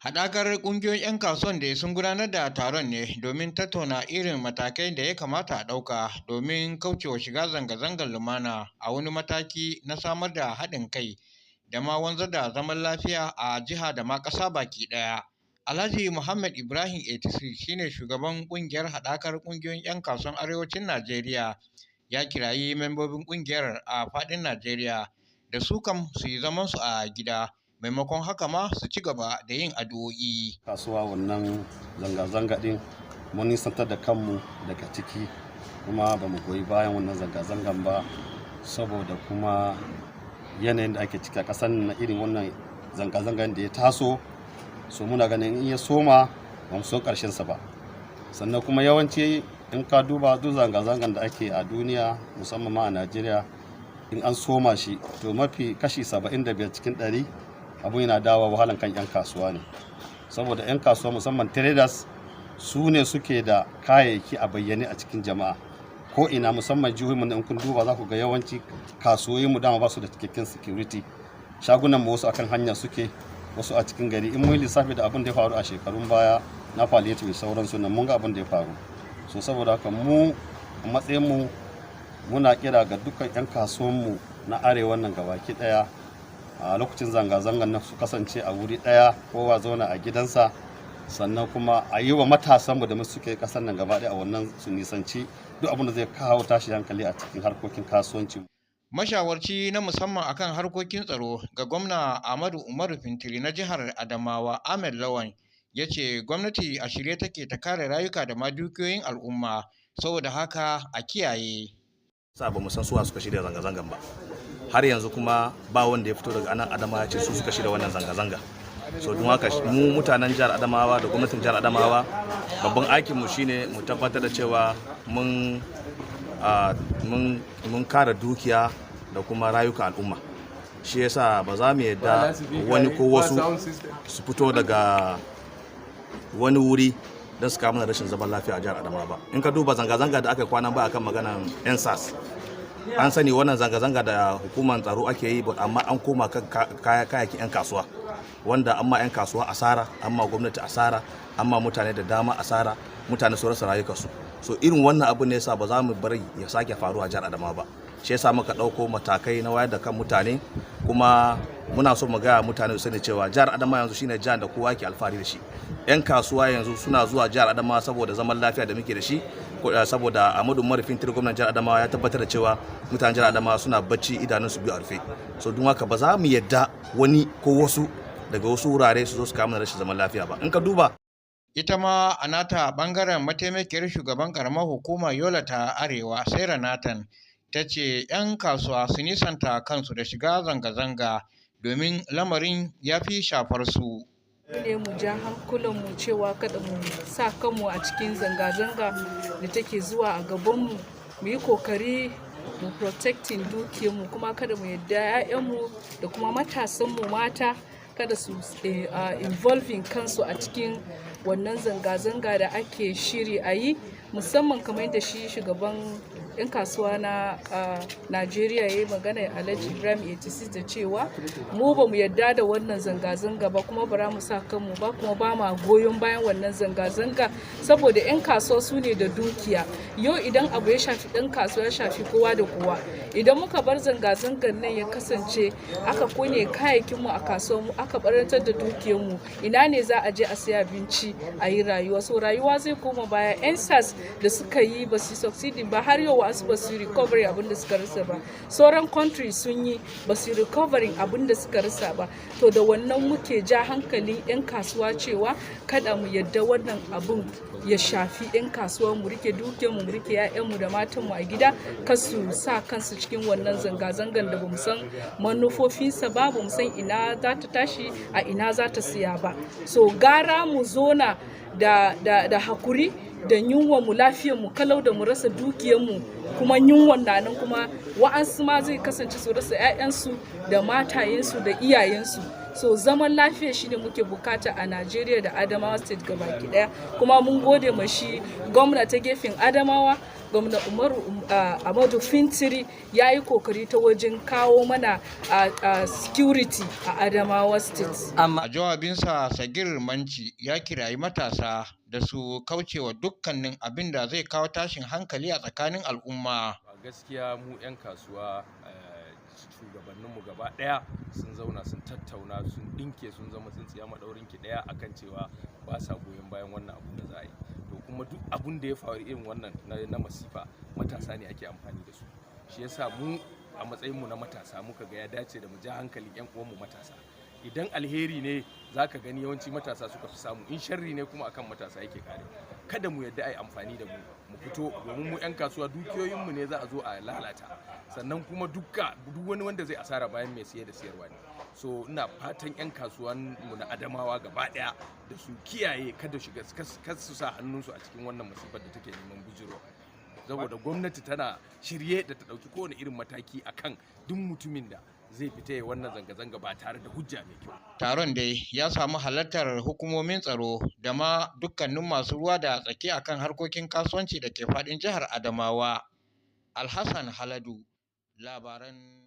Haɗakar ƙungiyoyin 'yan kasuwan da sun gudanar da taron ne domin tattauna irin matakai da ya kamata a ɗauka domin kaucewa shiga zanga-zangar lumana a wani mataki na samar da haɗin kai da ma wanzar da zaman lafiya a jiha da ma ƙasa baki ɗaya. Alhaji Muhammad Ibrahim 86 shine shugaban ƙungiyar haɗakar ƙungiyoyin 'yan kasuwan arewacin Najeriya, ya kirayi membobin ƙungiyar a faɗin Najeriya da su kam su yi zamansu a gida. Maimakon haka ma su ci gaba da yin addu'o'i. Kasuwa wannan zanga-zanga din mun nisantar da kanmu daga ciki, kuma ba mu goyi bayan wannan zanga-zangan ba, saboda kuma yanayin da ake ciki a ƙasar na irin wannan zanga-zangan da ya taso, so muna ganin in ya soma ba mu so ƙarshensa ba. Sannan kuma yawanci in ka duba duk zanga-zangan da ake a duniya musamman ma a Najeriya, in an soma shi to mafi kashi 75 cikin 100 abu yana dawo wahalan kan 'yan kasuwa ne, saboda 'yan kasuwa musamman traders su ne suke da kayayyaki a bayyane a cikin jama'a ko ina, musamman jihohinmu in kun duba za ku ga yawanci kasuwoyinmu dama ba su da cikakken security. Shagunan mu wasu akan hanya suke, wasu a cikin gari. In mun lissafi da abin da ya faru a shekarun baya na palliative sauransu nan, mun ga abin da ya faru. So saboda haka mu a matsayinmu muna kira ga dukkan 'yan kasuwanmu na arewa nan gabaki daya a lokacin zanga-zangan na su kasance a wuri ɗaya, kowa zauna a gidansa, sannan kuma a yi wa matasanmu da suke ƙasar nan gaba ɗaya a wannan su nisanci duk abin da zai kawo tashi hankali a cikin harkokin kasuwanci. Mashawarci na musamman akan harkokin tsaro ga gwamna Ahmadu Umaru Fintiri na jihar Adamawa, Ahmed Lawan, ya ce gwamnati a shirye take ta kare rayuka da ma dukiyoyin al'umma, saboda haka a kiyaye. Ba mu san suwa suka shirya zanga-zangan ba, har yanzu kuma ba wanda ya fito daga anan Adamawa ce su suka shirya wannan zanga-zanga. So don haka mu mutanen jihar Adamawa da gwamnatin jihar Adamawa, babban aikin mu shine mu tabbatar da cewa mun kare dukiya da kuma rayuka al'umma. Shi yasa ba za mu yadda wani ko wasu su fito daga wani wuri don su kawo mana rashin zaman lafiya a jihar Adamawa ba. In ka duba zanga-zanga da aka yi kwanan ba akan maganan NSAS, an sani wannan zanga-zanga da hukumar tsaro ake yi, amma an koma kan kayayyakin 'yan kasuwa, wanda amma 'yan kasuwa asara, amma gwamnati asara, amma mutane da dama asara, mutane su rasa rayukansu. So irin wannan abu ne yasa ba za mu bari ya sake faruwa a jihar Adamawa ba. Shi yasa muka ɗauko matakai na wayar da kan mutane, kuma muna so mu gaya mutane su sani cewa jihar Adamawa yanzu shine jihar da kowa ke alfahari da shi. 'Yan kasuwa yanzu suna zuwa jihar Adamawa saboda zaman lafiya da muke da shi, saboda Ahmadu Umaru Fintiri gwamnan jihar Adamawa ya tabbatar da cewa mutanen jihar Adamawa suna bacci idanunsu biyu a rufe. So don haka ba za mu yadda wani ko wasu daga wasu wurare su zo su kawo mana rashin zaman lafiya ba. In ka duba, ita ma a nata bangaren mataimakiyar shugaban karamar hukumar Yola ta Arewa, Sarah Nathan, ta ce 'yan kasuwa su nisanta kansu da shiga zanga-zanga domin lamarin ya fi shafar su. Ne mu ja hankulanmu cewa kada mu sa kanmu a cikin zanga-zanga da take zuwa a gabanmu, mu yi kokari mu protecting dukiyarmu, kuma kada mu yadda 'ya'yanmu da kuma matasanmu mata kada su involving kansu a cikin wannan zanga-zanga da ake shiri a yi, musamman kamar yadda shi shugaban 'yan kasuwa na Najeriya ya yi magana, Alhaji Ibrahim 86, da cewa mu ba mu yarda da wannan zanga-zanga ba, kuma ba mu sa kanmu ba, kuma ba ma goyon bayan wannan zanga-zanga, saboda 'yan kasuwa su ne da dukiya. Yau idan abu ya shafi ɗan kasuwa ya shafi kowa da kowa. Idan muka bar zanga-zangar nan ya kasance aka kone kayayyakinmu a kasuwarmu, aka barantar da dukiyarmu, ina ne za a je a siya abinci a yi rayuwa? So rayuwa zai koma baya. 'Yan SARS da suka yi ba su succeeding ba, har yau wasu ba su recovery abin da suka rasa ba. Sauran country sun yi ba su recovering abin da suka rasa ba. To da wannan muke ja hankalin 'yan kasuwa cewa kada mu yadda wannan abun ya shafi 'yan kasuwa, mu rike dukiyarmu, mu rike 'ya'yanmu da matanmu a gida, kar su sa kansu cikin wannan zanga-zangan da bamu san manufofinsa ba, bamu san ina za ta tashi a ina za ta siya ba. So gara mu zona da hakuri da yunwa mu, lafiyar mu kalau da mu rasa dukiyar mu, kuma yunwan na nan, kuma wa'ansu ma zai kasance su rasa 'ya'yansu da matayensu da iyayensu. So zaman lafiya shine muke bukata a Najeriya da Adamawa State gabaki daya, kuma mun gode ma shi gwamna ta gefen Adamawa gwamna Umaru Amadu Fintiri ya yi kokari ta wajen kawo mana security a Adamawa State. A jawabinsa Sagir Manci ya kirayi matasa da su kaucewa dukkanin abin da zai kawo tashin hankali a tsakanin al'umma. Gaskiya mu 'yan kasuwa shugabanninmu gaba ɗaya sun zauna sun tattauna sun ɗinke sun zama tsintsiya maɗaurin ki ɗaya akan cewa ba sa goyon bayan wannan abun da za a yi. To kuma duk abun da ya faru irin wannan na masifa matasa ne ake amfani da su. Shi yasa mu a matsayinmu na matasa muka ga ya dace da mu ja hankalin 'yan uwanmu matasa. Idan alheri ne za ka gani yawanci matasa suka fi samu, in sharri ne kuma akan matasa yake kare. Kada mu yadda a yi amfani da mu fito domin mu 'yan kasuwa dukiyoyinmu ne za a zo a lalata, sannan kuma duk wani wanda zai asara bayan mai siye da siyarwa ne. So ina fatan 'yan kasuwan mu na Adamawa gaba daya da su kiyaye kada su sa hannunsu a cikin wannan masifar da take neman bujiro, saboda gwamnati tana shirye da ta dauki kowane irin mataki akan duk mutumin da zai fita wannan zanga-zanga ba tare da hujja mai kyau. Taron dai ya samu halartar hukumomin tsaro da ma dukkanin masu ruwa da tsaki akan harkokin kasuwanci da ke faɗin jihar Adamawa. Alhassan Haladu, labaran